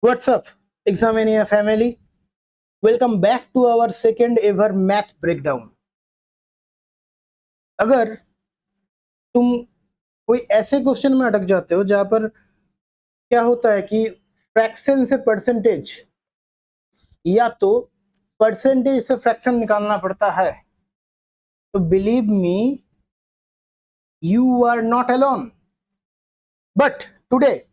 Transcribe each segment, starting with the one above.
What's up, Examania family? Welcome back to our second ever math breakdown. अगर तुम कोई ऐसे क्वेश्चन में अटक जाते हो जहां पर क्या होता है कि फ्रैक्शन से परसेंटेज या तो परसेंटेज से फ्रैक्शन निकालना पड़ता है, तो believe me, you are not alone. But today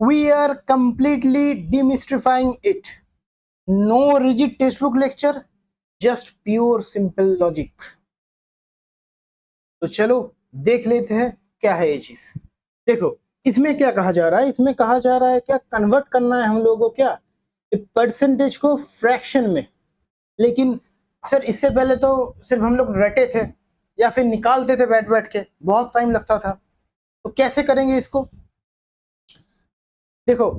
we are completely demystifying it. No rigid textbook lecture, just pure simple logic. तो चलो देख लेते हैं क्या है ये चीज। देखो इसमें क्या कहा जा रहा है, इसमें कहा जा रहा है क्या कन्वर्ट करना है हम लोगों को क्या परसेंटेज को फ्रैक्शन में। लेकिन सर इससे पहले तो सिर्फ हम लोग रटे थे या फिर निकालते थे बैठ बैठ के, बहुत टाइम लगता था। तो कैसे करेंगे इसको? देखो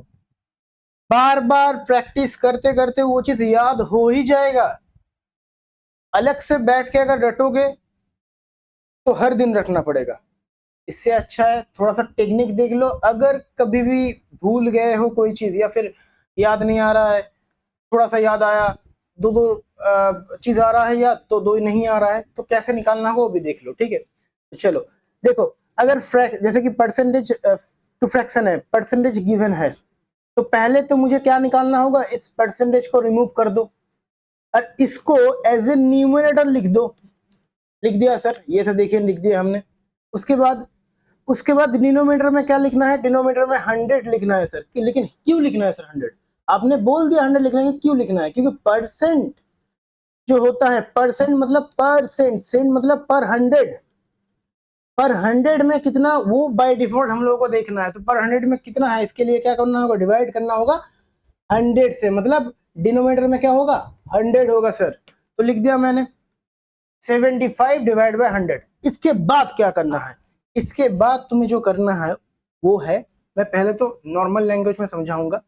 बार बार प्रैक्टिस करते करते वो चीज याद हो ही जाएगा। अलग से बैठ के अगर रटोगे तो हर दिन रटना पड़ेगा। इससे अच्छा है थोड़ा सा टेक्निक देख लो। अगर कभी भी भूल गए हो कोई चीज या फिर याद नहीं आ रहा है, थोड़ा सा याद आया, दो दो चीज आ रहा है याद, तो दो नहीं आ रहा है, तो कैसे निकालना हो वो भी देख लो। ठीक है, तो चलो देखो, अगर जैसे कि परसेंटेज टू फ्रैक्शन है, परसेंटेज गिवन है, तो पहले तो मुझे क्या निकालना होगा, इस परसेंटेज को रिमूव कर दो और इसको एज ए न्यूमरेटर लिख दो। लिख दिया सर, ये सब देखिए लिख दिया हमने। उसके बाद डिनोमिनेटर में क्या लिखना है, डिनोमिनेटर में 100 लिखना है सर। लेकिन क्यों लिखना है सर 100? आपने बोल दिया 100 लिखना है, क्यों लिखना है? क्योंकि परसेंट जो होता है, परसेंट मतलब परसेंट, सेंट मतलब पर 100। पर 100 में कितना, वो बाय डिफॉल्ट हम लोगों को देखना है। तो पर 100 में कितना है, इसके लिए क्या करना होगा, डिवाइड करना होगा 100 से। मतलब डिनोमिनेटर में क्या होगा, 100 होगा सर। तो लिख दिया मैंने 75 डिवाइड बाय 100। इसके बाद क्या करना है, इसके बाद तुम्हें जो करना है वो है, मैं पहले तो नॉर्मल लैंग्वेज में समझाऊंगा।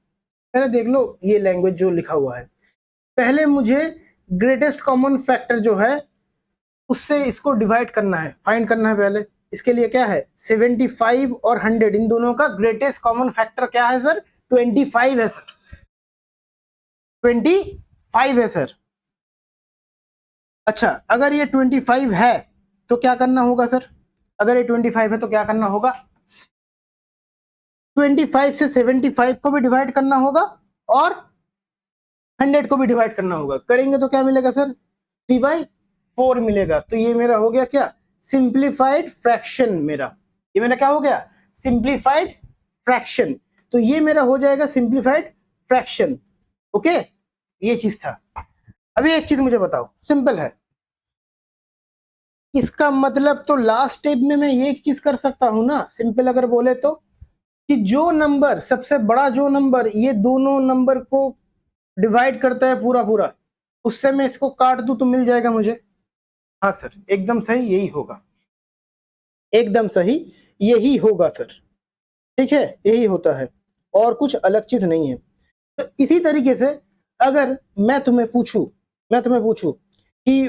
पहले देख लो ये लैंग्वेज जो लिखा हुआ है। पहले मुझे ग्रेटेस्ट कॉमन फैक्टर जो है उससे इसको डिवाइड करना है, फाइंड करना है पहले। इसके लिए क्या है, 75 और 100 इन दोनों का ग्रेटेस्ट कॉमन फैक्टर क्या है सर, 25 है सर। 25 है सर। अच्छा, अगर ये 25 है तो क्या करना होगा सर? अगर ये 25 है तो क्या करना होगा, 25 से 75 को भी डिवाइड करना होगा और 100 को भी डिवाइड करना होगा। करेंगे तो क्या मिलेगा सर, 3/4 मिलेगा। तो ये मेरा हो गया क्या, सिंप्लीफाइड फ्रैक्शन। मेरा ये मेरा क्या हो गया, सिंप्लीफाइड फ्रैक्शन। तो ये मेरा हो जाएगा सिंप्लीफाइड फ्रैक्शन। ओके, ये चीज था। अभी एक चीज मुझे बताओ, सिंपल है। इसका मतलब तो लास्ट स्टेप में मैं ये एक चीज कर सकता हूं ना, सिंपल अगर बोले तो, कि जो नंबर सबसे बड़ा, जो नंबर ये दोनों नंबर को डिवाइड करता है पूरा पूरा, उससे मैं इसको काट दूं तो मिल जाएगा मुझे। हाँ सर, एकदम सही यही होगा, एकदम सही यही होगा सर। ठीक है, यही होता है और कुछ अलग चीज नहीं है। तो इसी तरीके से अगर मैं तुम्हें पूछूं कि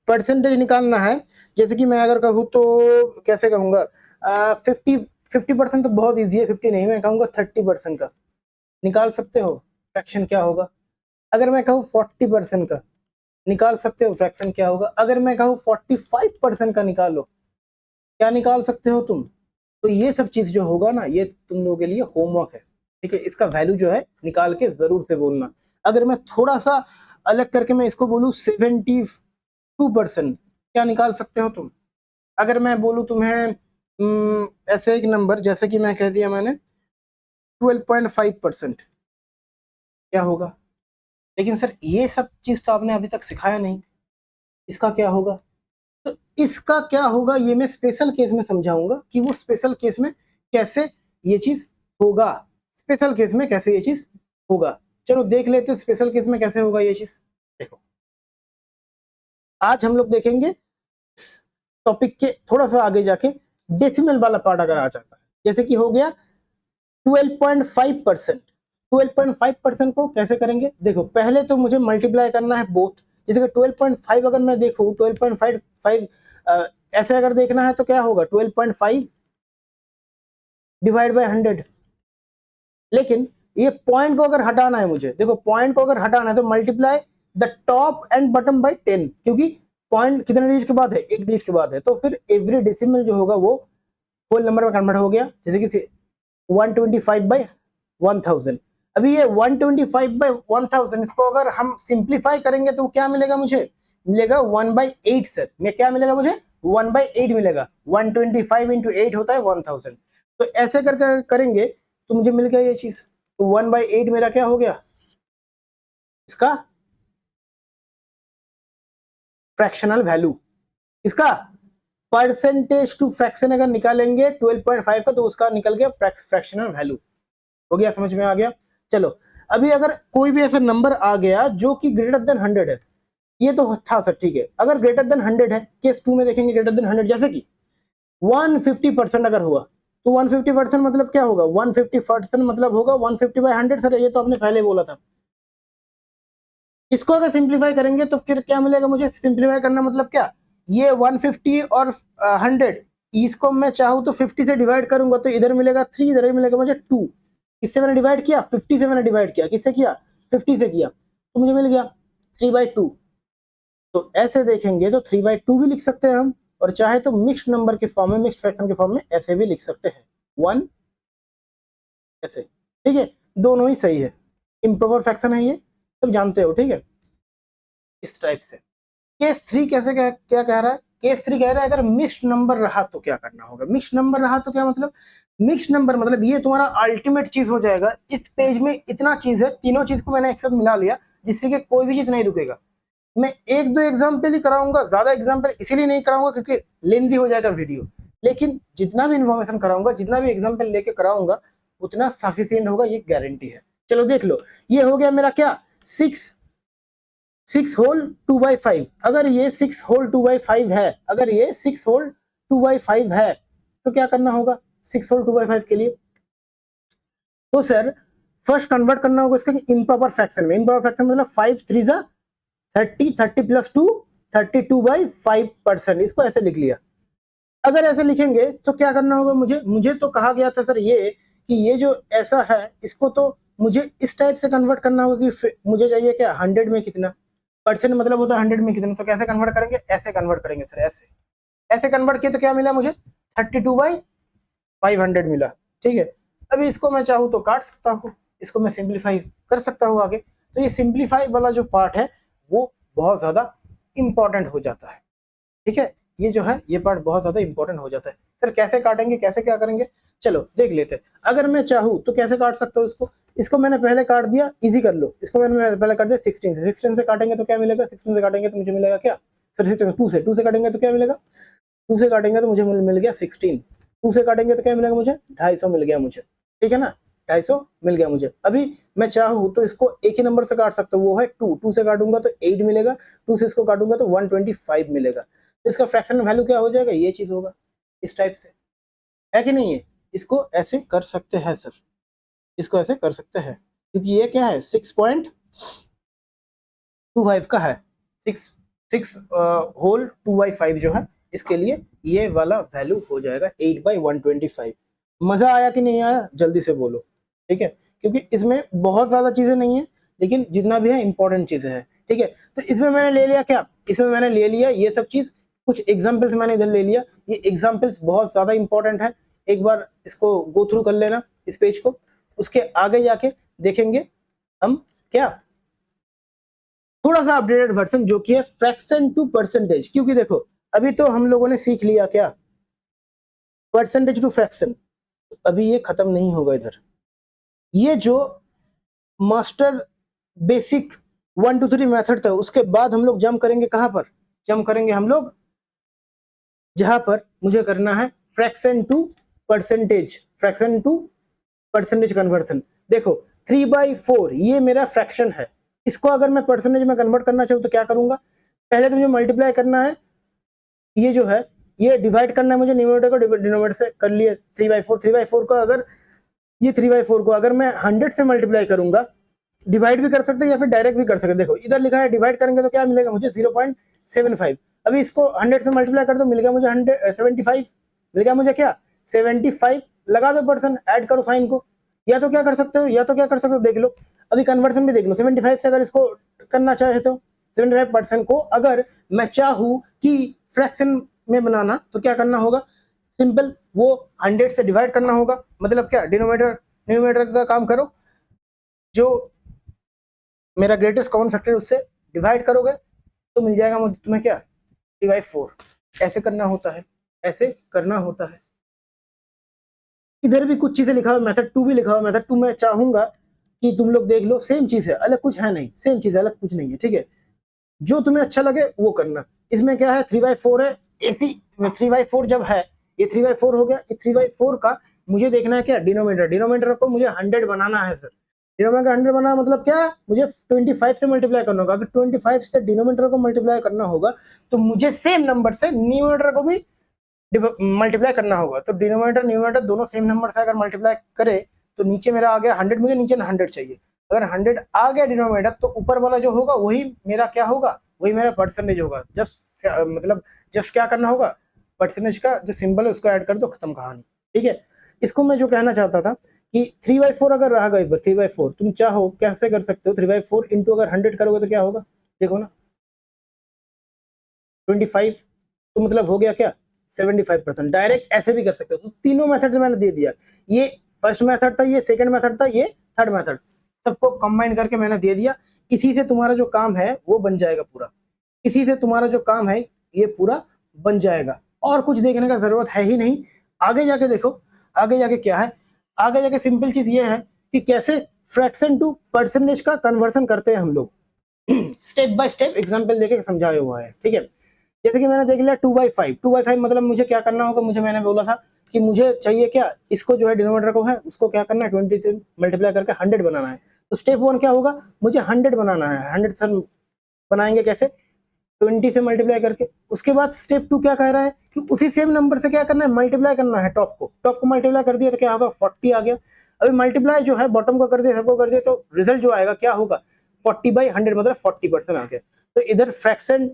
परसेंटेज निकालना है, जैसे कि मैं अगर कहूँ तो कैसे कहूंगा, 50% तो बहुत इजी है, 50 नहीं, मैं कहूंगा 30% का निकाल सकते हो फ्रैक्शन क्या होगा। अगर मैं कहूँ 40% का निकाल सकते हो फ्रैक्शन क्या होगा। अगर मैं कहूँ 45% का निकालो, क्या निकाल सकते हो तुम? तो ये सब चीज जो होगा ना, ये तुम लोगों के लिए होमवर्क है। ठीक है, इसका वैल्यू जो है निकाल के जरूर से बोलना। अगर मैं थोड़ा सा अलग करके मैं इसको बोलूँ, 72% क्या निकाल सकते हो तुम? अगर मैं बोलूँ तुम्हें ऐसे एक नंबर, जैसे कि मैं कह दिया मैंने 12.5%, क्या होगा? लेकिन सर ये सब चीज तो आपने अभी तक सिखाया नहीं, इसका क्या होगा? तो इसका क्या होगा ये मैं स्पेशल केस में समझाऊंगा कि वो स्पेशल केस में कैसे ये चीज होगा, स्पेशल केस में कैसे ये चीज होगा। चलो देख लेते हैं स्पेशल केस में कैसे होगा ये चीज। देखो आज हम लोग देखेंगे टॉपिक के थोड़ा सा आगे जाके डेसिमल वाला पार्ट अगर आ जाता है, जैसे कि हो गया 12.5%। 12.5% को कैसे करेंगे, देखो पहले तो मुझे मल्टीप्लाई करना है बोथ। जैसे कि 12.5 अगर मैं देखूं, 12.5 ऐसे अगर देखना है तो क्या होगा, 12.5 डिवाइड बाय 100। लेकिन ये पॉइंट को अगर हटाना है मुझे, देखो पॉइंट को अगर हटाना है तो multiply the top and bottom by 10, क्योंकि पॉइंट कितने डिजिट के बाद है, एक डिजिट के बाद है, तो फिर एवरी डेसिमल जो होगा वो होल नंबर में कन्वर्ट हो गया, जैसे कि 125/1000। अभी ये 125/1000 इसको अगर हम सिंप्लीफाई करेंगे तो क्या मिलेगा मुझे, मिलेगा 1/8 सर। मैं क्या मिलेगा मुझे, 1/8 मिलेगा। 125 इंटू 8 होता है 1000। तो ऐसे करके करेंगे तो मुझे मिल गया ये चीज। तो 1/8 मेरा क्या हो गया, इसका फ्रैक्शनल वैल्यू, इसका परसेंटेज टू फ्रैक्शन अगर निकालेंगे 12.5 का तो उसका निकल गया फ्रैक्शनल वैल्यू। हो गया, समझ में आ गया। चलो अभी अगर कोई भी ऐसा नंबर आ गया जो कि ग्रेटर देन 100 है, ये तो था सर ठीक है, अगर ग्रेटर देन 100 है, केस 2 में देखेंगे ग्रेटर देन 100, जैसे कि 150% अगर हुआ तो 150% मतलब क्या होगा, 150% मतलब होगा 150/100 सर, ये तो आपने पहले बोला था। इसको अगर सिंप्लीफाई करेंगे तो फिर क्या मिलेगा मुझे, सिंप्लीफाई करना मतलब क्या, ये 150 और 100, इसको मैं चाहूँ तो 50 से डिवाइड करूंगा तो इधर मिलेगा 3, इधर मिलेगा मुझे 2। किससे मैंने डिवाइड किया, 50 से मैंने डिवाइड किया, किससे किया, 50 से किया, तो मुझे मिल गया 3/2। तो ऐसे देखेंगे तो 3/2 भी लिख सकते हैं हम, और चाहे तो मिक्स्ड नंबर के फॉर्म में, मिक्स्ड फ्रैक्शन के फॉर्म में ऐसे भी लिख सकते हैं, 1 ऐसे, ठीक है, दोनों ही सही है। इम्प्रॉपर फ्रैक्शन है ये, सब जानते हो, ठीक है, इस टाइप से। केस 3 कैसे क्या कह रहा है, केस 3 कह रहा है अगर मिक्स्ड नंबर रहा तो क्या करना होगा। मिक्स्ड नंबर रहा तो क्या मतलब, मिक्स्ड नंबर मतलब ये तुम्हारा अल्टीमेट चीज हो जाएगा। इस पेज में इतना चीज है, तीनों चीज को मैंने एक साथ मिला लिया जिससे कि कोई भी चीज नहीं रुकेगा। मैं 1-2 एग्जाम्पल ही कराऊंगा, ज्यादा एग्जाम्पल इसीलिए नहीं कराऊंगा क्योंकि लेंदी हो जाएगा वीडियो, लेकिन जितना भी इन्फॉर्मेशन कराऊंगा, जितना भी एग्जाम्पल लेके कराऊंगा उतना सफिशियंट होगा, ये गारंटी है। चलो देख लो, ये हो गया मेरा क्या, 6 होल 2/5। अगर ये 6 होल 2/5 है, अगर ये 6 होल 2/5 है तो क्या करना होगा 6 होल 2/5 के लिए, तो सर फर्स्ट कन्वर्ट करना होगा इसका इम्प्रॉपर फ्रैक्शन में। इम्प्रॉपर फ्रैक्शन मतलब 5 3 30, 30 प्लस 2 32/5%, इसको ऐसे लिख लिया। अगर ऐसे लिखेंगे तो क्या करना होगा मुझे तो कहा गया था सर ये कि ये जो ऐसा है इसको तो मुझे इस टाइप से कन्वर्ट करना होगा कि मुझे चाहिए क्या 100 में कितना परसेंट, मतलब होता है 100 में कितना, तो कैसे कन्वर्ट करेंगे, ऐसे कन्वर्ट करेंगे सर, ऐसे ऐसे कन्वर्ट किया तो क्या मिला मुझे 32/500 मिला, ठीक है। अभी इसको मैं चाहूँ तो काट सकता हूँ, इसको मैं सिंप्लीफाई कर सकता हूँ आगे। तो ये सिंप्लीफाई वाला जो पार्ट है वो बहुत ज्यादा इंपॉर्टेंट हो जाता है, ठीक है, ये जो है ये पार्ट बहुत ज्यादा इंपॉर्टेंट हो जाता है। सर कैसे काटेंगे, कैसे क्या करेंगे, चलो देख लेते हैं। अगर मैं चाहूँ तो कैसे काट सकता हूँ इसको मैंने पहले काट दिया, इजी कर लो, इसको मैंने पहले काट दिया 16 से काटेंगे तो क्या मिलेगा, 16 से काटेंगे तो मुझे मिलेगा क्या सर, 2 से काटेंगे तो क्या मिलेगा, 2 से काटेंगे तो मुझे मिल गया 16, 2 से काटेंगे तो क्या मिलेगा मुझे 250 मिल गया मुझे, ठीक है ना, 250 मिल गया मुझे। अभी मैं चाहूँ तो इसको एक ही नंबर से काट सकता हूँ, वो है 2 से काटूंगा तो 8 मिलेगा, 2 से इसको काटूंगा तो 125 मिलेगा। तो इसका फ्रैक्शनल वैल्यू क्या हो जाएगा, ये चीज होगा इस टाइप से, है कि नहीं है। इसको ऐसे कर सकते हैं सर, इसको ऐसे कर सकते हैं क्योंकि ये क्या है 6.25 का है, 6 होल 2/5 जो है इसके लिए ये वाला वैल्यू हो जाएगा 8/125। मजा आया कि नहीं आया, जल्दी से बोलो, ठीक है, क्योंकि इसमें बहुत ज्यादा चीजें नहीं है लेकिन जितना भी है इंपॉर्टेंट चीजें हैं, ठीक है। तो इसमें मैंने ले लिया क्या, इसमें मैंने ले लिया ये सब चीज, कुछ एग्जाम्पल्स मैंने इधर ले लिया, ये एग्जाम्पल्स बहुत ज्यादा इंपॉर्टेंट है, एक बार इसको गो थ्रू कर लेना इस पेज को, उसके आगे जाके देखेंगे हम क्या थोड़ा सा अपडेटेड वर्जन जो कि है फ्रैक्शन टू परसेंटेज। क्योंकि देखो अभी तो हम लोगों ने सीख लिया क्या परसेंटेज टू फ्रैक्शन, अभी ये खत्म नहीं होगा इधर, ये जो मास्टर बेसिक 1 2 3 मेथड था उसके बाद हम लोग जंप करेंगे, कहां पर जंप करेंगे हम लोग, जहां पर मुझे करना है fraction to percentage, fraction to percentage conversion. देखो 3/4 ये मेरा फ्रैक्शन है, इसको अगर मैं परसेंटेज में कन्वर्ट करना चाहूँ तो क्या करूंगा, पहले तो मुझे मल्टीप्लाई करना है, ये जो है ये डिवाइड करना है मुझे, न्यूमरेटर को डिनोमिनेटर से कर लिए 3/4 को, अगर ये 3/4 को अगर मैं 100 से मल्टीप्लाई करूंगा, डिवाइड भी कर सकते हैं या फिर डायरेक्ट भी कर सकते हैं। देखो इधर लिखा है डिवाइड करेंगे तो क्या मिलेगा मुझे 0.75, अभी इसको 100 से मल्टीप्लाई कर दो मिल गया मुझे 175, मिल गया मुझे क्या 75, लगा दो परसेंट, ऐड करो साइन को, या तो क्या कर सकते हो देख लो, अभी कन्वर्सन भी देख लो। 75 से अगर इसको करना चाहे तो 75% को अगर मैं चाहूँ कि फ्रैक्शन में बनाना तो क्या करना होगा, सिंपल, वो 100 से डिवाइड करना होगा। मतलब क्या, डिनोमिनेटर न्यूमरेटर का काम करो, जो मेरा ग्रेटेस्ट कॉमन फैक्टर उससे डिवाइड करोगे तो मिल जाएगा मुझे तुम्हें क्या, 3/4। ऐसे करना होता है, ऐसे करना होता है। इधर भी कुछ चीजें लिखा हुआ, मेथड 2 भी लिखा हुआ। मेथड 2 मैं चाहूंगा कि तुम लोग देख लो, सेम चीज है, अलग कुछ है नहीं, सेम चीज है, अलग कुछ नहीं है, ठीक है। जो तुम्हें अच्छा लगे वो करना। इसमें क्या है, 3/4 है, ऐसी 3/4 जब है, ये 3/4 हो गया। इस 3/4 का मुझे देखना है क्या, डिनोमिनेटर को मुझे 100 बनाना है सर। डिनोमिनेटर 100 बनाना मतलब क्या, मुझे 25 से मल्टीप्लाई करना होगा। अगर 25 से डिनोमिनेटर को मल्टीप्लाई करना होगा तो मुझे सेम नंबर से न्यूमरेटर को भी मल्टीप्लाई करना होगा। तो डिनोमिनेटर न्यूमरेटर दोनों सेम नंबर से अगर मल्टीप्लाई करे तो नीचे मेरा आ गया 100, मुझे नीचे 100 चाहिए। अगर 100 आ गया डिनोमिनेटर तो ऊपर वाला जो होगा वही मेरा क्या होगा, वही मेरा परसेंटेज होगा। जस्ट मतलब जस्ट क्या करना होगा, परसेंटेज का जो सिंबल है उसको ऐड कर दो, खत्म कहानी, ठीक है। इसको मैं जो कहना चाहता था कि 3/4 अगर रहा गई, 3/4 तुम चाहो कैसे कर सकते हो, 3/4 इंटू अगर 100 करोगे तो क्या होगा, देखो ना, 25, तो मतलब हो गया क्या, 75%। डायरेक्ट ऐसे भी कर सकते हो। तो तीनों मेथड मैंने दे दिया, ये फर्स्ट मेथड था, ये सेकंड मेथड था, ये थर्ड मेथड, सबको कंबाइन करके मैंने दे दिया। इसी से तुम्हारा जो काम है वो बन जाएगा पूरा, इसी से तुम्हारा जो काम है ये पूरा बन जाएगा। और कुछ देखने का जरूरत है ही नहीं। आगे जाके देखो, आगे जाके क्या है, आगे जाके सिंपल चीज ये है कि कैसे फ्रैक्शन टू परसेंटेज का कन्वर्सन करते हैं हम लोग। स्टेप बाय स्टेप एग्जांपल देके समझाया हुआ है, ठीक है। जैसे कि मैंने देख लिया 2/5, 2/5 मतलब मुझे क्या करना होगा, मैंने बोला था कि मुझे चाहिए क्या, इसको जो है डिनोमिनेटर को है उसको क्या करना है, 20 से मल्टीप्लाई करके 100 बनाना है। तो स्टेप 1 क्या होगा, मुझे 100 बनाना है। 100 सर बनाएंगे कैसे, 20 से मल्टीप्लाई करके। उसके बाद स्टेप 2 क्या कह रहा है कि उसी सेम नंबर से क्या करना है, मल्टीप्लाई करना है। टॉप को मल्टीप्लाई कर दिया तो क्या होगा, 40 आ गया। अभी मल्टीप्लाई जो है बॉटम को कर दिया, सबको कर दिया, तो रिजल्ट जो आएगा क्या होगा, 40/100 मतलब 40% आ गया। तो इधर फ्रैक्शन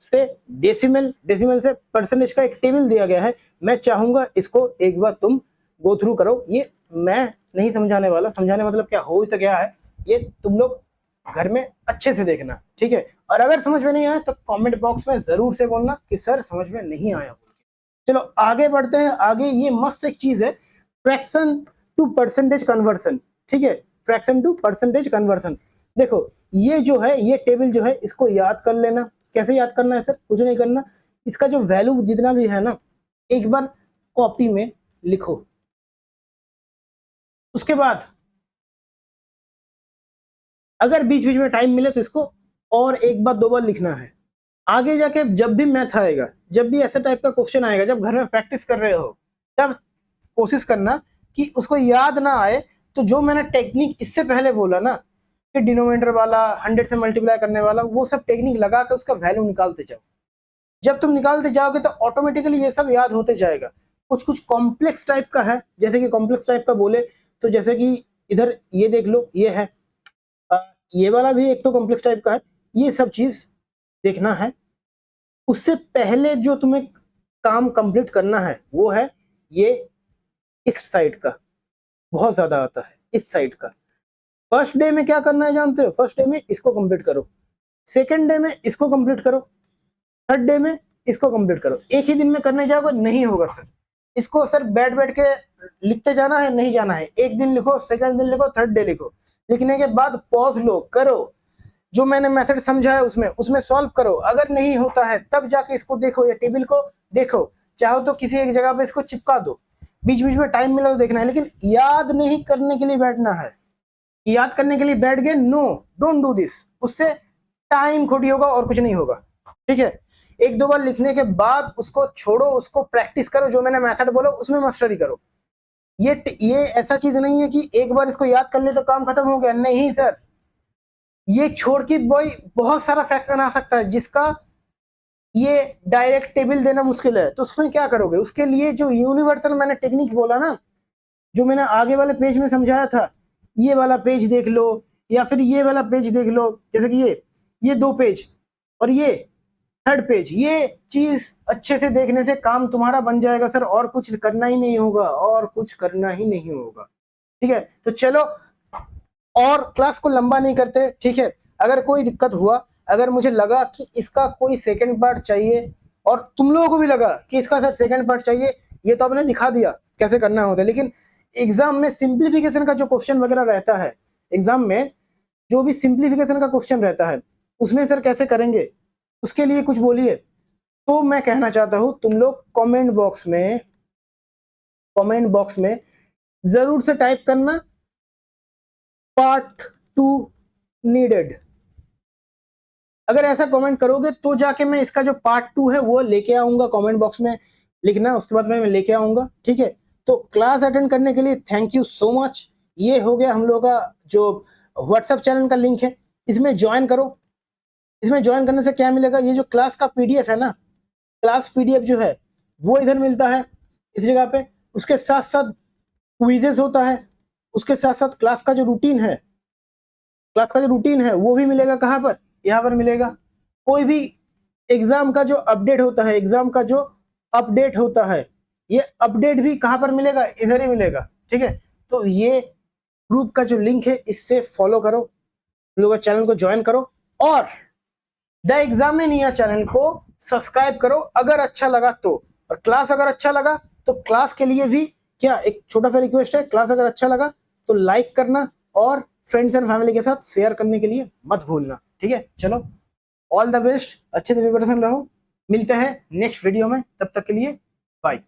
से डेसिमल से परसेंटेज का एक टेबल दिया गया है। मैं चाहूंगा इसको एक बार तुम गो थ्रू करो। ये मैं नहीं समझाने वाला, समझाने मतलब क्या हो तो क्या है, ये तुम लोग घर में अच्छे से देखना, ठीक है। और अगर समझ में नहीं आया तो कमेंट बॉक्स में जरूर से बोलना कि सर समझ में नहीं आया। चलो आगे बढ़ते हैं। आगे ये मस्त एक चीज है, फ्रैक्शन टू परसेंटेज कन्वर्सन, ठीक है। फ्रैक्शन टू परसेंटेज कन्वर्सन, देखो ये जो है, ये टेबल जो है इसको याद कर लेना। कैसे याद करना है सर, कुछ नहीं करना, इसका जो वैल्यू जितना भी है ना, एक बार कॉपी में लिखो। उसके बाद अगर बीच बीच में टाइम मिले तो इसको और एक बार 2 बार लिखना है। आगे जाके जब भी मैथ आएगा, जब भी ऐसे टाइप का क्वेश्चन आएगा, जब घर में प्रैक्टिस कर रहे हो, तब कोशिश करना कि उसको याद ना आए। तो जो मैंने टेक्निक इससे पहले बोला ना कि डिनोमिनेटर वाला, 100 से मल्टीप्लाई करने वाला, वो सब टेक्निक लगा के उसका वैल्यू निकालते जाओ। जब तुम निकालते जाओगे तो ऑटोमेटिकली ये सब याद होते जाएगा। कुछ कुछ कॉम्प्लेक्स टाइप का है, जैसे कि कॉम्प्लेक्स टाइप का बोले तो जैसे कि इधर ये देख लो, ये है, ये वाला भी एक तो कॉम्प्लेक्स टाइप का है। ये सब चीज देखना है। उससे पहले जो तुम्हें काम कंप्लीट करना है वो है ये इस साइड का, बहुत ज्यादा आता है इस साइड का। फर्स्ट डे में क्या करना है जानते हो, फर्स्ट डे में इसको कंप्लीट करो, सेकंड डे में इसको कंप्लीट करो, थर्ड डे में इसको कंप्लीट करो। एक ही दिन में करने जाओगे नहीं होगा सर। इसको सर बैठ बैठ के लिखते जाना है, नहीं जाना है। एक दिन लिखो, सेकंड दिन लिखो, थर्ड डे लिखो। लिखने के बाद पॉज लो, करो, जो मैंने मेथड समझा है उसमें सॉल्व करो। अगर नहीं होता है तब जाके इसको देखो या टेबल को देखो, चाहो तो किसी एक जगह पे इसको चिपका दो। बीच बीच में टाइम मिला तो देखना है, लेकिन याद नहीं करने के लिए बैठना है। याद करने के लिए बैठ गए, नो, डोंट डू दिस, उससे टाइम खोटी होगा और कुछ नहीं होगा, ठीक है। 1-2 बार लिखने के बाद उसको छोड़ो, उसको प्रैक्टिस करो, जो मैंने मेथड बोला उसमें मास्टरी करो। ये ऐसा चीज नहीं है कि एक बार इसको याद कर ले तो काम खत्म हो गया, नहीं सर। ये छोड़ के बहुत सारा फ्रैक्शन आ सकता है जिसका ये डायरेक्ट टेबल देना मुश्किल है। तो उसमें क्या करोगे, उसके लिए जो यूनिवर्सल मैंने टेक्निक बोला ना, जो मैंने आगे वाले पेज में समझाया था, ये वाला पेज देख लो या फिर ये वाला पेज देख लो। जैसे कि ये 2 पेज और ये थर्ड पेज, ये चीज अच्छे से देखने से काम तुम्हारा बन जाएगा सर। और कुछ करना ही नहीं होगा, और कुछ करना ही नहीं होगा। ठीक है, तो चलो और क्लास को लंबा नहीं करते, ठीक है। अगर कोई दिक्कत हुआ, अगर मुझे लगा कि इसका कोई सेकंड पार्ट चाहिए और तुम लोगों को भी लगा कि इसका सर सेकंड पार्ट चाहिए, ये तो आपने दिखा दिया कैसे करना होता है, लेकिन एग्जाम में सिंप्लीफिकेशन का जो क्वेश्चन वगैरह रहता है, एग्जाम में जो भी सिंप्लीफिकेशन का क्वेश्चन रहता है उसमें सर कैसे करेंगे, उसके लिए कुछ बोलिए। तो मैं कहना चाहता हूं तुम लोग कमेंट बॉक्स में जरूर से टाइप करना पार्ट 2 नीडेड। अगर ऐसा कमेंट करोगे तो जाके मैं इसका जो पार्ट 2 है वो लेके आऊंगा, कमेंट बॉक्स में लिखना, उसके बाद मैं लेके आऊंगा, ठीक है। तो क्लास अटेंड करने के लिए थैंक यू सो मच। ये हो गया हम लोग का जो व्हाट्सएप चैनल का लिंक है, इसमें ज्वाइन करो। इसमें ज्वाइन करने से क्या मिलेगा, ये जो क्लास का पीडीएफ है ना, क्लास पीडीएफ जो है वो इधर मिलता है इस जगह पे, उसके साथ साथ क्विजेस होता है, उसके साथ साथ क्लास का जो रूटीन है वो भी मिलेगा। कहाँ पर, यहाँ पर मिलेगा। कोई भी एग्जाम का जो अपडेट होता है, ये अपडेट भी कहाँ पर मिलेगा, इधर ही मिलेगा, ठीक है। तो ये ग्रुप का जो लिंक है इससे फॉलो करो, लोग चैनल को ज्वाइन करो और द एग्जामिनिया चैनल को सब्सक्राइब करो अगर अच्छा लगा तो। और क्लास अगर अच्छा लगा तो क्लास के लिए भी क्या एक छोटा सा रिक्वेस्ट है, क्लास अगर अच्छा लगा तो लाइक करना और फ्रेंड्स एंड फैमिली के साथ शेयर करने के लिए मत भूलना, ठीक है। चलो ऑल द बेस्ट, अच्छे से प्रिपरेशन रहो, मिलते हैं नेक्स्ट वीडियो में, तब तक के लिए बाय।